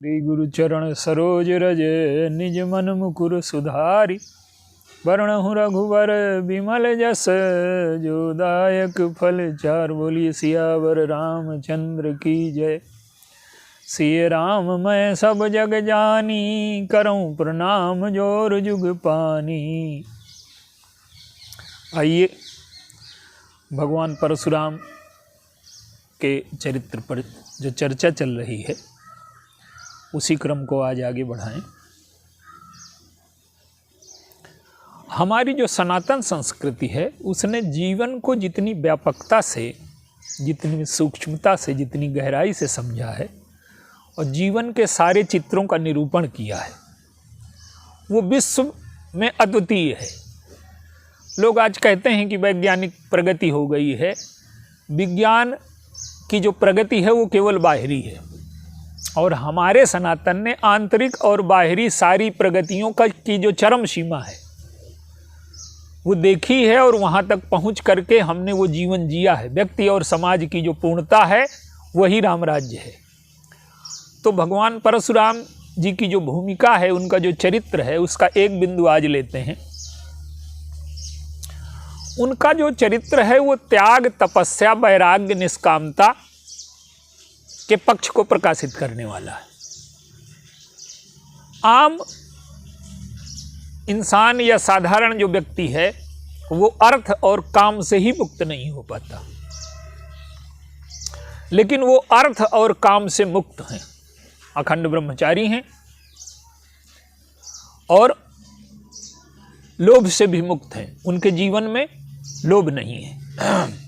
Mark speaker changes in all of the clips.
Speaker 1: श्री गुरु चरण सरोज रज निज मन मुकुर सुधारी। वरणहु रघुवर विमल जस जो दायक फल चार। बोलिए सियावर रामचंद्र की जय। सिय राम मैं सब जग जानी, करऊं प्रणाम जोर जुग पानी। आइए भगवान परशुराम के चरित्र पर जो चर्चा चल रही है उसी क्रम को आज आगे बढ़ाएं। हमारी जो सनातन संस्कृति है उसने जीवन को जितनी व्यापकता से, जितनी सूक्ष्मता से, जितनी गहराई से समझा है और जीवन के सारे चित्रों का निरूपण किया है, वो विश्व में अद्वितीय है। लोग आज कहते हैं कि वैज्ञानिक प्रगति हो गई है। विज्ञान की जो प्रगति है वो केवल बाहरी है और हमारे सनातन ने आंतरिक और बाहरी सारी प्रगतियों की जो चरम सीमा है वो देखी है और वहाँ तक पहुँच करके हमने वो जीवन जिया है। व्यक्ति और समाज की जो पूर्णता है वही राम राज्य है। तो भगवान परशुराम जी की जो भूमिका है, उनका जो चरित्र है, उसका एक बिंदु आज लेते हैं। उनका जो चरित्र है वो त्याग, तपस्या, वैराग्य, निष्कामता के पक्ष को प्रकाशित करने वाला है। आम इंसान या साधारण जो व्यक्ति है वो अर्थ और काम से ही मुक्त नहीं हो पाता, लेकिन वो अर्थ और काम से मुक्त हैं, अखंड ब्रह्मचारी हैं और लोभ से भी मुक्त हैं। उनके जीवन में लोभ नहीं है।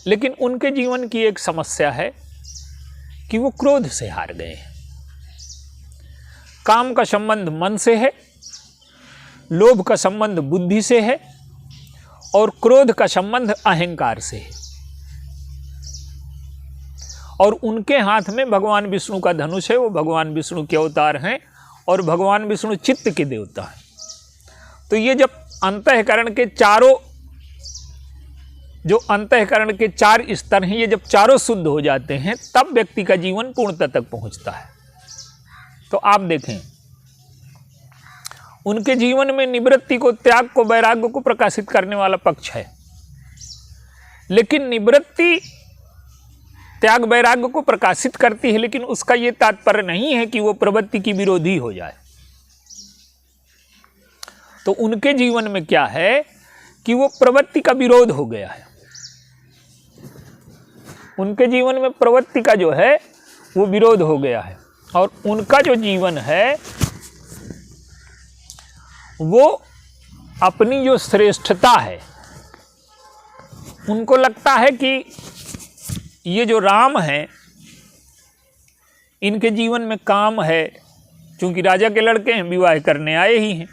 Speaker 1: लेकिन उनके जीवन की एक समस्या है कि वो क्रोध से हार गए हैं। काम का संबंध मन से है, लोभ का संबंध बुद्धि से है और क्रोध का संबंध अहंकार से है। और उनके हाथ में भगवान विष्णु का धनुष है। वो भगवान विष्णु के अवतार हैं और भगवान विष्णु चित्त के देवता हैं। तो ये जब अंतःकरण के चारों, जो अंतःकरण के चार स्तर हैं, ये जब चारों शुद्ध हो जाते हैं तब व्यक्ति का जीवन पूर्णता तक पहुंचता है। तो आप देखें, उनके जीवन में निवृत्ति को, त्याग को, वैराग्य को प्रकाशित करने वाला पक्ष है। लेकिन निवृत्ति त्याग वैराग्य को प्रकाशित करती है, लेकिन उसका यह तात्पर्य नहीं है कि वो प्रवृत्ति की विरोधी हो जाए। तो उनके जीवन में क्या है कि वो प्रवृत्ति का विरोध हो गया है। उनके जीवन में प्रवृत्ति का जो है वो विरोध हो गया है और उनका जो जीवन है वो अपनी जो श्रेष्ठता है, उनको लगता है कि ये जो राम है इनके जीवन में काम है। क्योंकि राजा के लड़के हैं, विवाह करने आए ही हैं,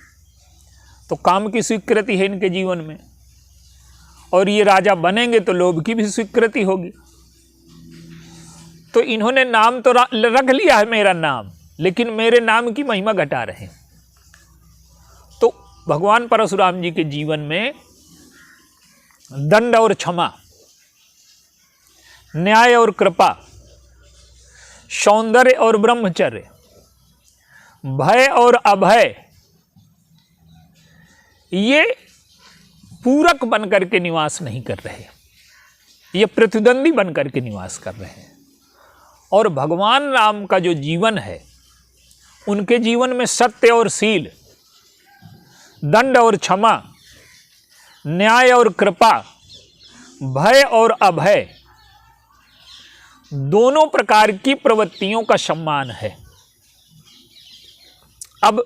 Speaker 1: तो काम की स्वीकृति है इनके जीवन में। और ये राजा बनेंगे तो लोभ की भी स्वीकृति होगी। तो इन्होंने नाम तो रख लिया है, मेरा नाम, लेकिन मेरे नाम की महिमा घटा रहे हैं। तो भगवान परशुराम जी के जीवन में दंड और क्षमा, न्याय और कृपा, सौंदर्य और ब्रह्मचर्य, भय और अभय, ये पूरक बनकर के निवास नहीं कर रहे, ये प्रतिद्वंदी बनकर के निवास कर रहे हैं। और भगवान राम का जो जीवन है, उनके जीवन में सत्य और शील, दंड और क्षमा, न्याय और कृपा, भय और अभय, दोनों प्रकार की प्रवृत्तियों का सम्मान है। अब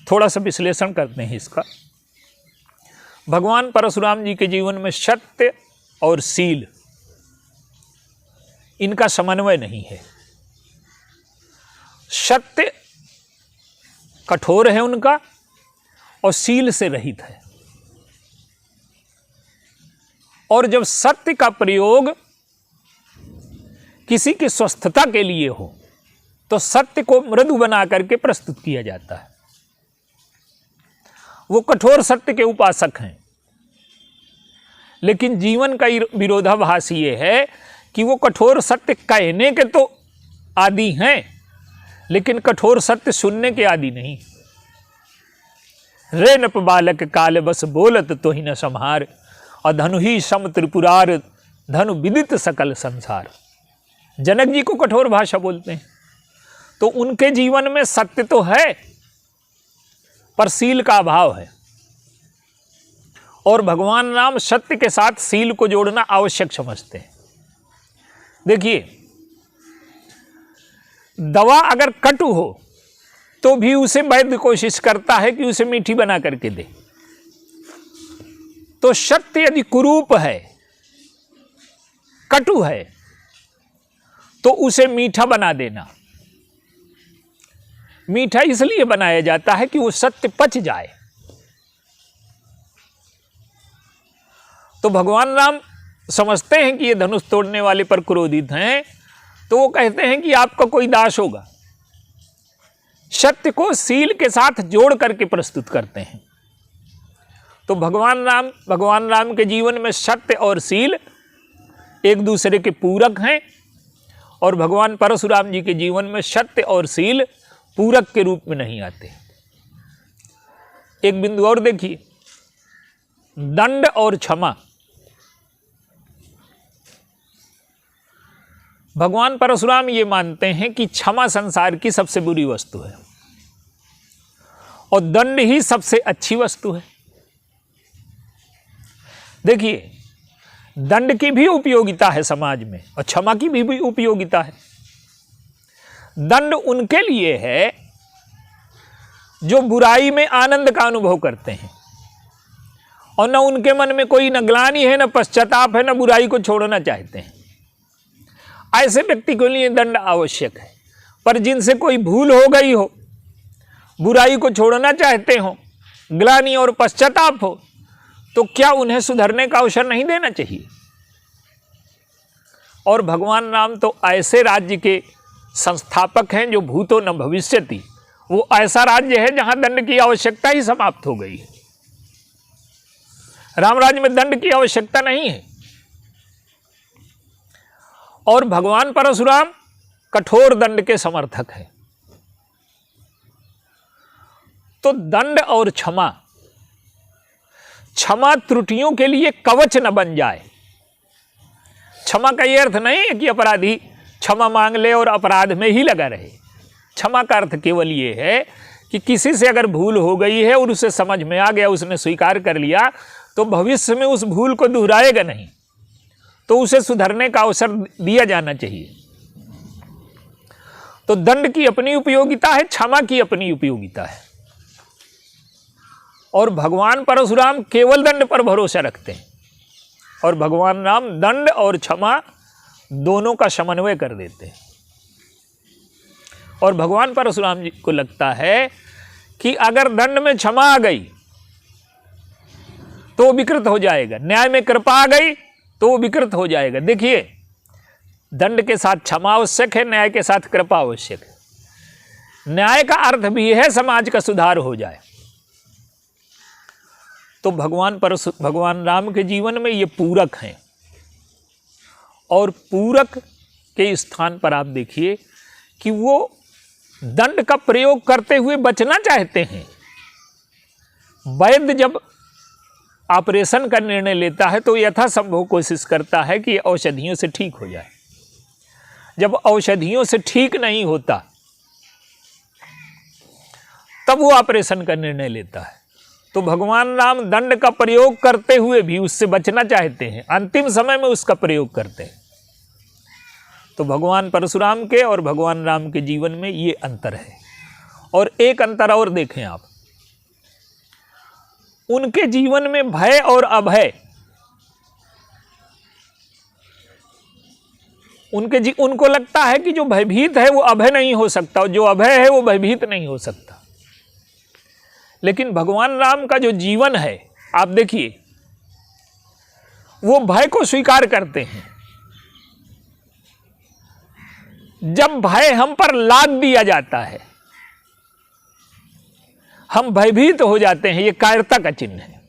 Speaker 1: थोड़ा सा विश्लेषण करते हैं इसका। भगवान परशुराम जी के जीवन में सत्य और शील, इनका समन्वय नहीं है। सत्य कठोर है उनका और शील से रहित है। और जब सत्य का प्रयोग किसी की स्वस्थता के लिए हो तो सत्य को मृदु बना करके प्रस्तुत किया जाता है। वो कठोर सत्य के उपासक हैं। लेकिन जीवन का विरोधाभास ये है कि वो कठोर सत्य कहने के तो आदि हैं, लेकिन कठोर सत्य सुनने के आदि नहीं। रे नप बालक काल बस बोलत तो ही न संहार, और धनु ही सम त्रिपुरार, धनु विदित सकल संसार। जनक जी को कठोर भाषा बोलते हैं, तो उनके जीवन में सत्य तो है पर शील का अभाव है, और भगवान राम सत्य के साथ शील को जोड़ना आवश्यक समझते हैं। देखिए, दवा अगर कटु हो तो भी उसे वैद्य कोशिश करता है कि उसे मीठी बना करके दे। तो सत्य यदि कुरूप है, कटु है, तो उसे मीठा बना देना। मीठा इसलिए बनाया जाता है कि वो सत्य पच जाए। तो भगवान राम समझते हैं कि ये धनुष तोड़ने वाले पर क्रोधित हैं, तो वो कहते हैं कि आपका कोई दास होगा। सत्य को शील के साथ जोड़ करके प्रस्तुत करते हैं। तो भगवान राम के जीवन में सत्य और शील एक दूसरे के पूरक हैं, और भगवान परशुराम जी के जीवन में सत्य और शील पूरक के रूप में नहीं आते। एक बिंदु और देखिए, दंड और क्षमा। भगवान परशुराम ये मानते हैं कि क्षमा संसार की सबसे बुरी वस्तु है और दंड ही सबसे अच्छी वस्तु है। देखिए, दंड की भी उपयोगिता है समाज में और क्षमा की भी उपयोगिता है। दंड उनके लिए है जो बुराई में आनंद का अनुभव करते हैं और न उनके मन में कोई न ग्लानि है, न पश्चाताप है, न बुराई को छोड़ना चाहते हैं। ऐसे व्यक्ति के लिए दंड आवश्यक है। पर जिनसे कोई भूल हो गई हो, बुराई को छोड़ना चाहते हो, ग्लानि और पश्चाताप हो, तो क्या उन्हें सुधरने का अवसर नहीं देना चाहिए? और भगवान राम तो ऐसे राज्य के संस्थापक हैं जो भूतो न भविष्यति। वो ऐसा राज्य है जहां दंड की आवश्यकता ही समाप्त हो गई है। राम राज्य में दंड की आवश्यकता नहीं है। और भगवान परशुराम कठोर दंड के समर्थक हैं। तो दंड और क्षमा, क्षमा त्रुटियों के लिए कवच न बन जाए। क्षमा का यह अर्थ नहीं है कि अपराधी क्षमा मांग ले और अपराध में ही लगा रहे। क्षमा का अर्थ केवल ये है कि किसी से अगर भूल हो गई है और उसे समझ में आ गया, उसने स्वीकार कर लिया, तो भविष्य में उस भूल को दोहराएगा नहीं, तो उसे सुधरने का अवसर दिया जाना चाहिए। तो दंड की अपनी उपयोगिता है, क्षमा की अपनी उपयोगिता है। और भगवान परशुराम केवल दंड पर भरोसा रखते हैं और भगवान राम दंड और क्षमा दोनों का समन्वय कर देते हैं। और भगवान परशुराम जी को लगता है कि अगर दंड में क्षमा आ गई तो विकृत हो जाएगा, न्याय में कृपा आ गई तो वो विकृत हो जाएगा। देखिए, दंड के साथ क्षमा आवश्यक है, न्याय के साथ कृपा आवश्यक है। न्याय का अर्थ भी है समाज का सुधार हो जाए। तो भगवान राम के जीवन में ये पूरक हैं। और पूरक के स्थान पर आप देखिए कि वो दंड का प्रयोग करते हुए बचना चाहते हैं। वैद्य जब ऑपरेशन का निर्णय लेता है तो यथासंभव कोशिश करता है कि औषधियों से ठीक हो जाए। जब औषधियों से ठीक नहीं होता तब वो ऑपरेशन का निर्णय लेता है। तो भगवान राम दंड का प्रयोग करते हुए भी उससे बचना चाहते हैं, अंतिम समय में उसका प्रयोग करते हैं। तो भगवान परशुराम के और भगवान राम के जीवन में ये अंतर है। और एक अंतर और देखें आप, उनके जीवन में भय और अभय, उनको लगता है कि जो भयभीत है वो अभय नहीं हो सकता और जो अभय है वो भयभीत नहीं हो सकता। लेकिन भगवान राम का जो जीवन है, आप देखिए, वो भय को स्वीकार करते हैं। जब भय हम पर लाद दिया जाता है, हम भयभीत हो जाते हैं, ये कायरता का चिन्ह है।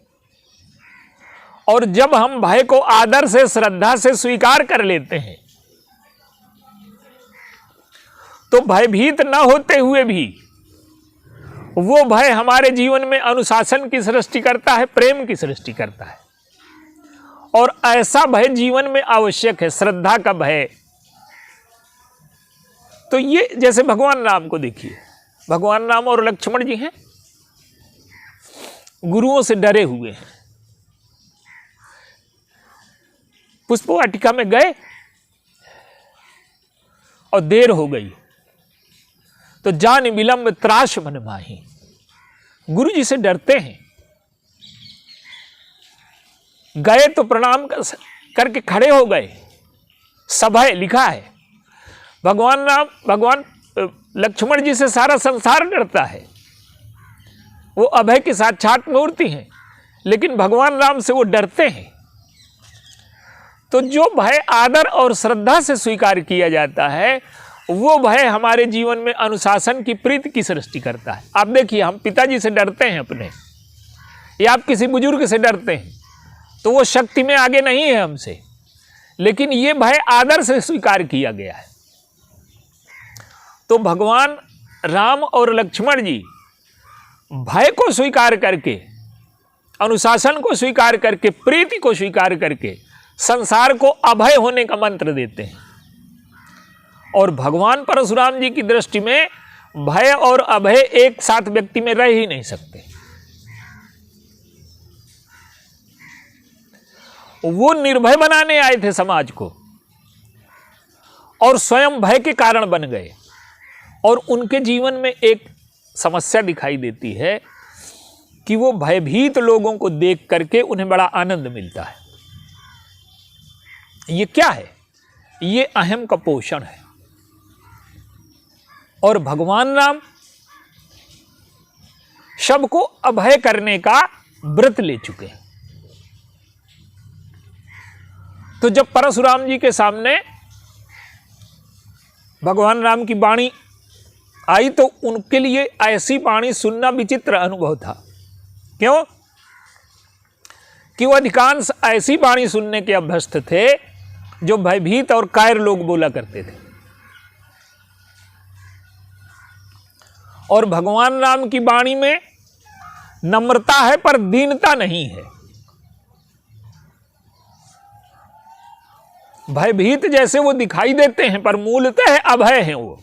Speaker 1: और जब हम भय को आदर से, श्रद्धा से स्वीकार कर लेते हैं, तो भयभीत न होते हुए भी वो भय हमारे जीवन में अनुशासन की सृष्टि करता है, प्रेम की सृष्टि करता है। और ऐसा भय जीवन में आवश्यक है, श्रद्धा का भय। तो ये जैसे भगवान राम को देखिए, भगवान राम और लक्ष्मण जी हैं, गुरुओं से डरे हुए हैं। पुष्प वाटिका में गए और देर हो गई, तो जान विलंब त्रास मन माही। गुरु जी से डरते हैं। गए तो प्रणाम करके खड़े हो गए, सभय लिखा है। भगवान लक्ष्मण जी से सारा संसार डरता है, वो अभय की साक्षात मूर्ति हैं, लेकिन भगवान राम से वो डरते हैं। तो जो भय आदर और श्रद्धा से स्वीकार किया जाता है, वो भय हमारे जीवन में अनुशासन की प्रीति की सृष्टि करता है। आप देखिए, हम पिताजी से डरते हैं अपने, या आप किसी बुजुर्ग से डरते हैं, तो वो शक्ति में आगे नहीं है हमसे, लेकिन ये भय आदर से स्वीकार किया गया है। तो भगवान राम और लक्ष्मण जी भय को स्वीकार करके, अनुशासन को स्वीकार करके, प्रीति को स्वीकार करके संसार को अभय होने का मंत्र देते हैं। और भगवान परशुराम जी की दृष्टि में भय और अभय एक साथ व्यक्ति में रह ही नहीं सकते। वो निर्भय बनाने आए थे समाज को, और स्वयं भय के कारण बन गए। और उनके जीवन में एक समस्या दिखाई देती है कि वो भयभीत लोगों को देख करके उन्हें बड़ा आनंद मिलता है। ये क्या है? ये अहम का पोषण है। और भगवान राम सबको अभय करने का व्रत ले चुके हैं। तो जब परशुराम जी के सामने भगवान राम की वाणी आई, तो उनके लिए ऐसी वाणी सुनना विचित्र अनुभव था। क्यों? कि वो अधिकांश ऐसी वाणी सुनने के अभ्यस्त थे जो भयभीत और कायर लोग बोला करते थे। और भगवान राम की वाणी में नम्रता है, पर दीनता नहीं है। भयभीत जैसे वो दिखाई देते हैं, पर मूलतः अभय हैं वो।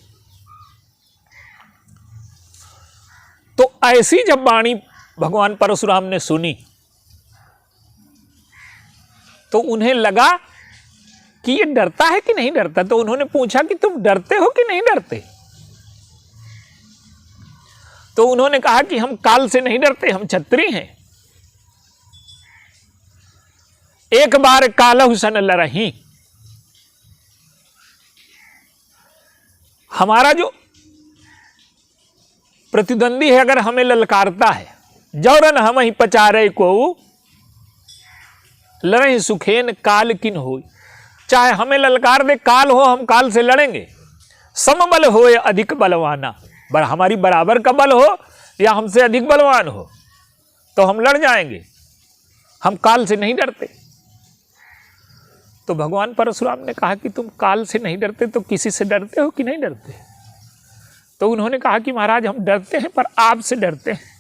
Speaker 1: तो ऐसी जब वाणी भगवान परशुराम ने सुनी, तो उन्हें लगा कि ये डरता है कि नहीं डरता। तो उन्होंने पूछा कि तुम डरते हो कि नहीं डरते? तो उन्होंने कहा कि हम काल से नहीं डरते, हम क्षत्रिय हैं। एक बार कालहु सन लरही, हमारा जो प्रतिद्वंदी है अगर हमें ललकारता है, जौरन हम ही पचारे को लड़े सुखेन काल किन हो। चाहे हमें ललकार दे काल हो, हम काल से लड़ेंगे। समबल हो या अधिक बलवाना, हमारी बराबर का बल हो या हमसे अधिक बलवान हो, तो हम लड़ जाएंगे। हम काल से नहीं डरते। तो भगवान परशुराम ने कहा कि तुम काल से नहीं डरते, तो किसी से डरते हो कि नहीं डरते? तो उन्होंने कहा कि महाराज हम डरते हैं, पर आपसे डरते हैं।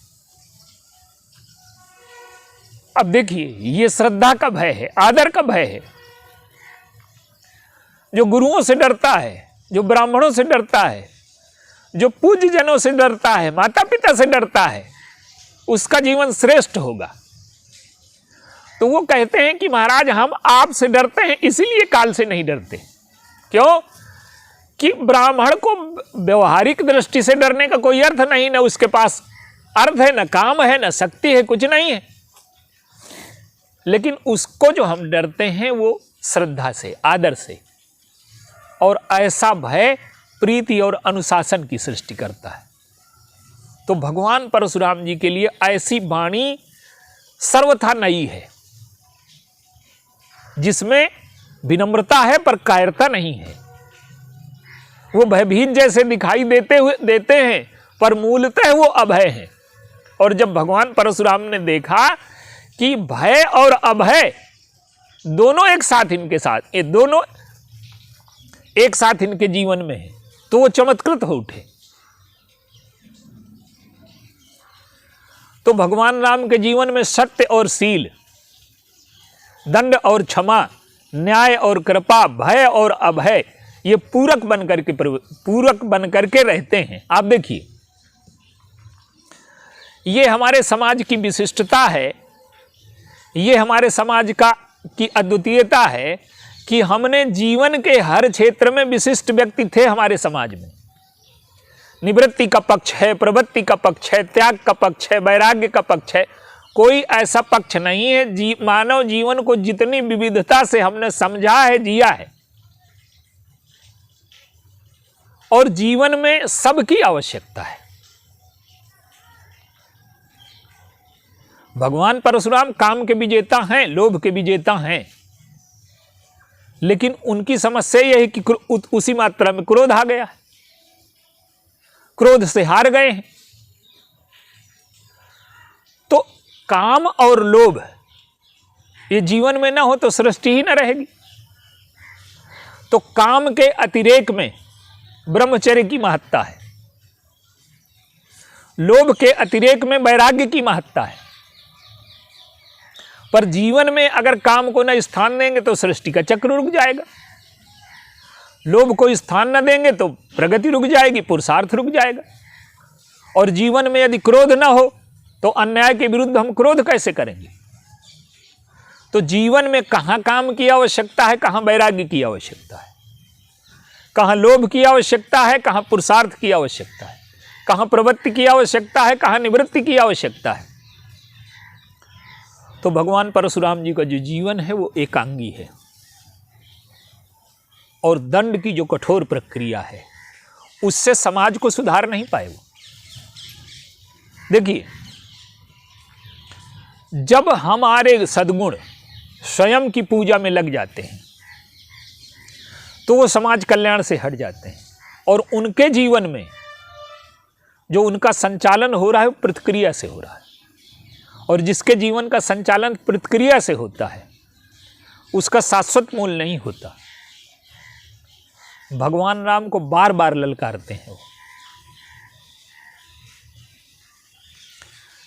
Speaker 1: अब देखिए, ये श्रद्धा का भय है, आदर का भय है। जो गुरुओं से डरता है, जो ब्राह्मणों से डरता है, जो पूज्य जनों से डरता है, माता पिता से डरता है, उसका जीवन श्रेष्ठ होगा। तो वो कहते हैं कि महाराज हम आपसे डरते हैं, इसीलिए काल से नहीं डरते। क्यों? कि ब्राह्मण को व्यवहारिक दृष्टि से डरने का कोई अर्थ नहीं, ना उसके पास अर्थ है, ना काम है, ना शक्ति है, कुछ नहीं है। लेकिन उसको जो हम डरते हैं वो श्रद्धा से, आदर से। और ऐसा भय प्रीति और अनुशासन की सृष्टि करता है। तो भगवान परशुराम जी के लिए ऐसी वाणी सर्वथा नई है, जिसमें विनम्रता है पर कायरता नहीं है। वो भयभीत जैसे दिखाई देते हैं, पर मूलतः वो अभय हैं। और जब भगवान परशुराम ने देखा कि भय और अभय दोनों एक साथ इनके जीवन में है, तो वो चमत्कृत हो उठे। तो भगवान राम के जीवन में सत्य और शील, दंड और क्षमा, न्याय और कृपा, भय और अभय, ये पूरक बनकर के रहते हैं। आप देखिए, ये हमारे समाज की विशिष्टता है, ये हमारे समाज की अद्वितीयता है कि हमने जीवन के हर क्षेत्र में विशिष्ट व्यक्ति थे हमारे समाज में। निवृत्ति का पक्ष है, प्रवृत्ति का पक्ष है, त्याग का पक्ष है, वैराग्य का पक्ष है। कोई ऐसा पक्ष नहीं है। मानव जीवन को जितनी विविधता से हमने समझा है, जिया है, और जीवन में सबकी आवश्यकता है। भगवान परशुराम काम के विजेता हैं, लोभ के विजेता हैं, लेकिन उनकी समस्या यह है कि उसी मात्रा में क्रोध आ गया है, क्रोध से हार गए हैं। तो काम और लोभ ये जीवन में ना हो तो सृष्टि ही ना रहेगी। तो काम के अतिरेक में ब्रह्मचर्य की महत्ता है, लोभ के अतिरेक में वैराग्य की महत्ता है। पर जीवन में अगर काम को न स्थान देंगे तो सृष्टि का चक्र रुक जाएगा, लोभ को स्थान न देंगे तो प्रगति रुक जाएगी, पुरुषार्थ रुक जाएगा। और जीवन में यदि क्रोध न हो तो अन्याय के विरुद्ध हम क्रोध कैसे करेंगे? तो जीवन में कहाँ काम की आवश्यकता है, कहाँ वैराग्य की आवश्यकता है, कहाँ लोभ की आवश्यकता है, कहाँ पुरुषार्थ की आवश्यकता है, कहाँ प्रवृत्ति की आवश्यकता है, कहाँ निवृत्ति की आवश्यकता है। तो भगवान परशुराम जी का जो जीवन है वो एकांगी है, और दंड की जो कठोर प्रक्रिया है उससे समाज को सुधार नहीं पाए वो। देखिए, जब हमारे सद्गुण स्वयं की पूजा में लग जाते हैं तो वो समाज कल्याण से हट जाते हैं, और उनके जीवन में जो उनका संचालन हो रहा है वो प्रतिक्रिया से हो रहा है। और जिसके जीवन का संचालन प्रतिक्रिया से होता है उसका शाश्वत मूल्य नहीं होता। भगवान राम को बार बार ललकारते हैं वो,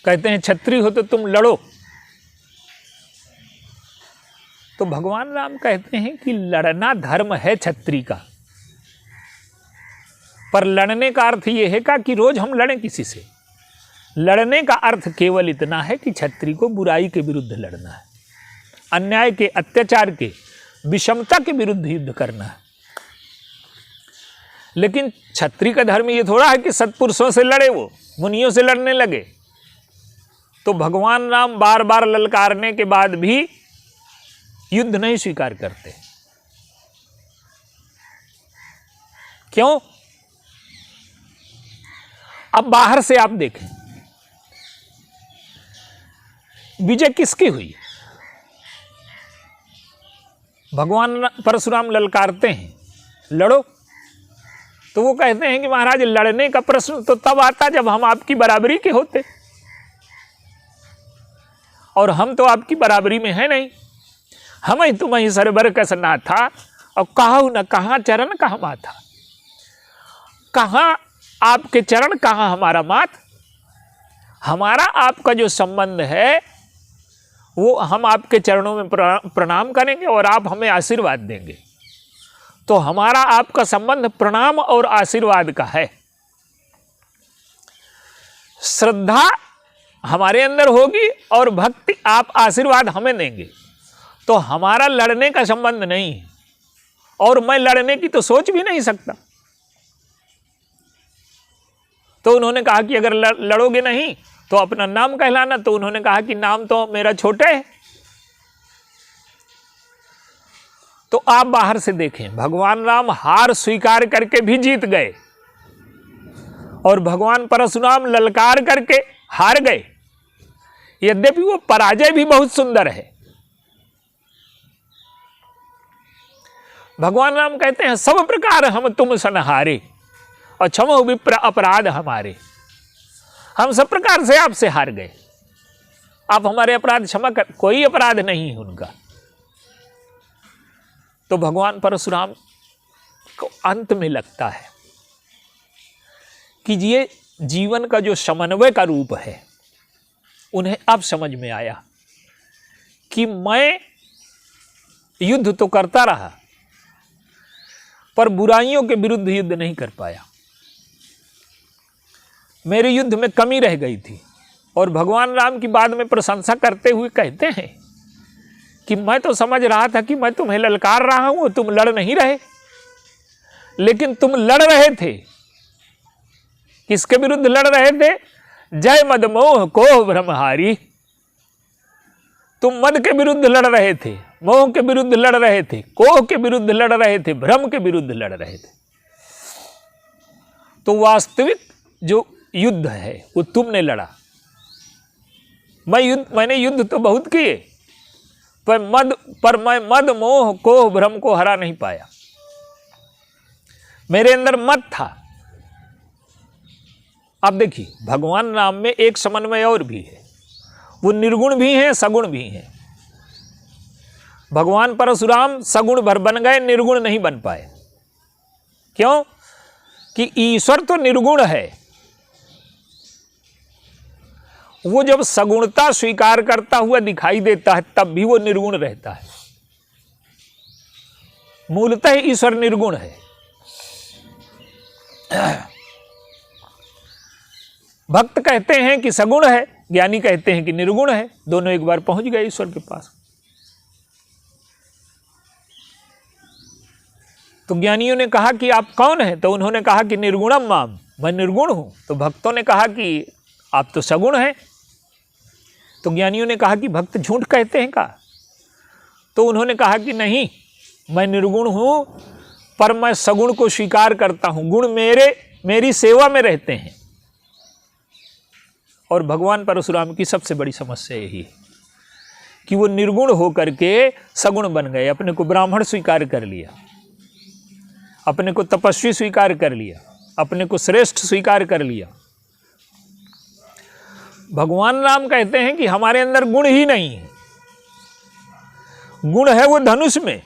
Speaker 1: कहते हैं क्षत्रिय हो तो तुम लड़ो। तो भगवान राम कहते हैं कि लड़ना धर्म है क्षत्रिय का, पर लड़ने का अर्थ यह है कि रोज हम लड़ें किसी से। लड़ने का अर्थ केवल इतना है कि क्षत्रिय को बुराई के विरुद्ध लड़ना है, अन्याय के, अत्याचार के, विषमता के विरुद्ध युद्ध करना है। लेकिन क्षत्रिय का धर्म ये थोड़ा है कि सत्पुरुषों से लड़े, वो मुनियों से लड़ने लगे। तो भगवान राम बार बार ललकारने के बाद भी युद्ध नहीं स्वीकार करते। क्यों? अब बाहर से आप देखें, विजय किसकी हुई? भगवान परशुराम ललकारते हैं लड़ो, तो वो कहते हैं कि महाराज लड़ने का प्रश्न तो तब आता जब हम आपकी बराबरी के होते, और हम तो आपकी बराबरी में है नहीं। हम ही तुम ही सरबर कस ना था, और कहू न कहाँ चरण कहाँ माथा। कहाँ आपके चरण, कहाँ हमारा माथ। हमारा आपका जो संबंध है वो हम आपके चरणों में प्रणाम करेंगे और आप हमें आशीर्वाद देंगे। तो हमारा आपका संबंध प्रणाम और आशीर्वाद का है। श्रद्धा हमारे अंदर होगी और भक्ति, आप आशीर्वाद हमें देंगे। तो हमारा लड़ने का संबंध नहीं है, और मैं लड़ने की तो सोच भी नहीं सकता। तो उन्होंने कहा कि अगर लड़ोगे नहीं तो अपना नाम कहलाना। तो उन्होंने कहा कि नाम तो मेरा छोटे है। तो आप बाहर से देखें, भगवान राम हार स्वीकार करके भी जीत गए, और भगवान परशुराम ललकार करके हार गए। यद्यपि वो पराजय भी बहुत सुंदर है। भगवान राम कहते हैं सब प्रकार हम तुम सनहारे, और क्षमो विप्र अपराध हमारे। हम सब प्रकार से आपसे हार गए, आप हमारे अपराध क्षमा कर। कोई अपराध नहीं है उनका। तो भगवान परशुराम को अंत में लगता है कि ये जीवन का जो समन्वय का रूप है, उन्हें अब समझ में आया कि मैं युद्ध तो करता रहा पर बुराइयों के विरुद्ध युद्ध नहीं कर पाया, मेरे युद्ध में कमी रह गई थी। और भगवान राम की बाद में प्रशंसा करते हुए कहते हैं कि मैं तो समझ रहा था कि मैं तुम्हें ललकार रहा हूं, तुम लड़ नहीं रहे, लेकिन तुम लड़ रहे थे। किसके विरुद्ध लड़ रहे थे? जय मद मोह को ब्रह्महारी। तुम मद के विरुद्ध लड़ रहे थे, मोह के विरुद्ध लड़ रहे थे, कोह के विरुद्ध लड़ रहे थे, भ्रम के विरुद्ध लड़ रहे थे। तो वास्तविक जो युद्ध है वो तुमने लड़ा। मैंने युद्ध तो बहुत किए, पर मैं मद मोह कोह भ्रम को हरा नहीं पाया। मेरे अंदर मद था। अब देखिए, भगवान राम में एक समन्वय और भी है, वो निर्गुण भी हैं, सगुण भी हैं। भगवान परशुराम सगुण भर बन गए, निर्गुण नहीं बन पाए। क्यों? कि ईश्वर तो निर्गुण है, वो जब सगुणता स्वीकार करता हुआ दिखाई देता है तब भी वो निर्गुण रहता है। मूलतः ईश्वर निर्गुण है। भक्त कहते हैं कि सगुण है, ज्ञानी कहते हैं कि निर्गुण है। दोनों एक बार पहुंच गए ईश्वर के पास। तो ज्ञानियों ने कहा कि आप कौन हैं? तो उन्होंने कहा कि निर्गुणम माम, मैं निर्गुण हूं। तो भक्तों ने कहा कि आप तो सगुण हैं। तो ज्ञानियों ने कहा कि भक्त झूठ कहते हैं का? तो उन्होंने कहा कि नहीं, मैं निर्गुण हूं, पर मैं सगुण को स्वीकार करता हूं। गुण मेरी सेवा में रहते हैं। और भगवान परशुराम की सबसे बड़ी समस्या यही है कि वो निर्गुण होकर के सगुण बन गए। अपने को ब्राह्मण स्वीकार कर लिया, अपने को तपस्वी स्वीकार कर लिया, अपने को श्रेष्ठ स्वीकार कर लिया। भगवान राम कहते हैं कि हमारे अंदर गुण ही नहीं है। गुण है वो धनुष में।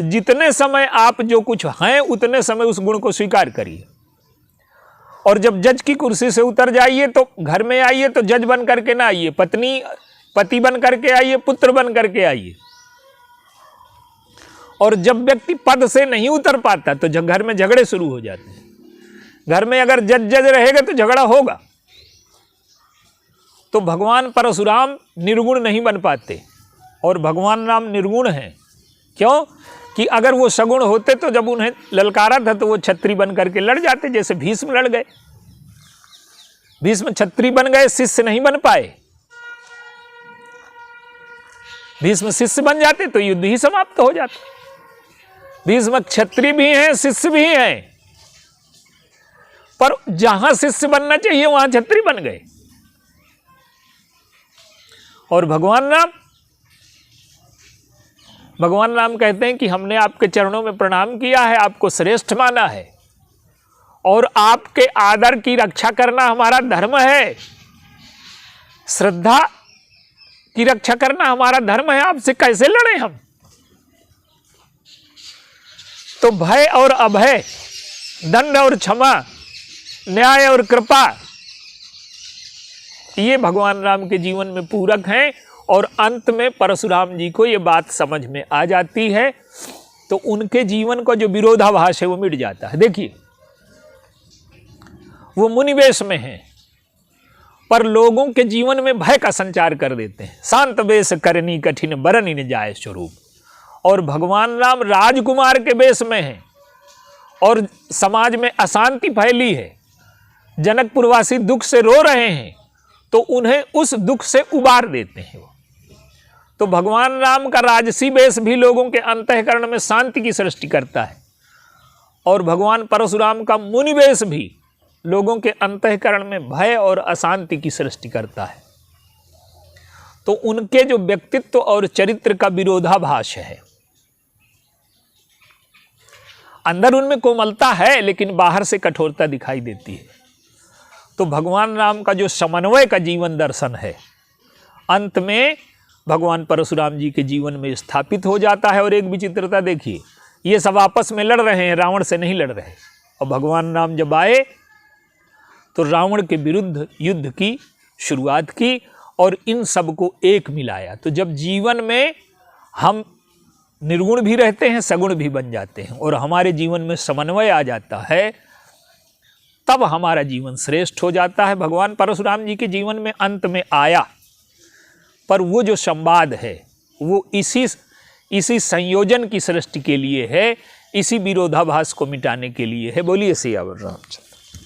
Speaker 1: जितने समय आप जो कुछ हैं उतने समय उस गुण को स्वीकार करिए, और जब जज की कुर्सी से उतर जाइए तो घर में आइए तो जज बन करके ना आइए, पति बन करके आइए, पुत्र बन करके आइए। और जब व्यक्ति पद से नहीं उतर पाता तो घर में झगड़े शुरू हो जाते हैं। घर में अगर जज रहेगा तो झगड़ा होगा। तो भगवान परशुराम निर्गुण नहीं बन पाते और भगवान राम निर्गुण हैं। क्यों? कि अगर वो सगुण होते तो जब उन्हें ललकारा था तो वो छत्री बन करके लड़ जाते, जैसे भीष्म लड़ गए। भीष्म छत्री बन गए, शिष्य नहीं बन पाए। भीष्म शिष्य बन जाते तो युद्ध ही समाप्त हो जाता। भीष्म क्षत्रिय भी हैं, शिष्य भी हैं, पर जहां शिष्य बनना चाहिए वहां क्षत्रिय बन गए। और भगवान राम कहते हैं कि हमने आपके चरणों में प्रणाम किया है, आपको श्रेष्ठ माना है, और आपके आदर की रक्षा करना हमारा धर्म है। श्रद्धा की रक्षा करना हमारा धर्म है। आपसे कैसे लड़े हम? तो भय और अभय, दंड और क्षमा, न्याय और कृपा, ये भगवान राम के जीवन में पूरक हैं। और अंत में परशुराम जी को ये बात समझ में आ जाती है तो उनके जीवन का जो विरोधाभास है वो मिट जाता है। देखिए, वो मुनिवेश में हैं पर लोगों के जीवन में भय का संचार कर देते हैं। शांत वेश करनी कठिन बरनि न जाय स्वरूप। और भगवान राम राजकुमार के वेश में हैं और समाज में अशांति फैली है, जनकपुरवासी दुख से रो रहे हैं, तो उन्हें उस दुख से उबार देते हैं वो। तो भगवान राम का राजसी वेश भी लोगों के अंतःकरण में शांति की सृष्टि करता है, और भगवान परशुराम का मुनि वेश भी लोगों के अंतःकरण में भय और अशांति की सृष्टि करता है। तो उनके जो व्यक्तित्व और चरित्र का विरोधाभास है। अंदर उनमें कोमलता है लेकिन बाहर से कठोरता दिखाई देती है। तो भगवान राम का जो समन्वय का जीवन दर्शन है, अंत में भगवान परशुराम जी के जीवन में स्थापित हो जाता है। और एक विचित्रता देखिए, ये सब आपस में लड़ रहे हैं, रावण से नहीं लड़ रहे। और भगवान राम जब आए तो रावण के विरुद्ध युद्ध की शुरुआत की और इन सब को एक मिलाया। तो जब जीवन में हम निर्गुण भी रहते हैं, सगुण भी बन जाते हैं और हमारे जीवन में समन्वय आ जाता है, तब हमारा जीवन श्रेष्ठ हो जाता है। भगवान परशुराम जी के जीवन में अंत में आया, पर वो जो संवाद है वो इसी संयोजन की सृष्टि के लिए है, इसी विरोधाभास को मिटाने के लिए है। बोलिए सियावर रामचंद्र।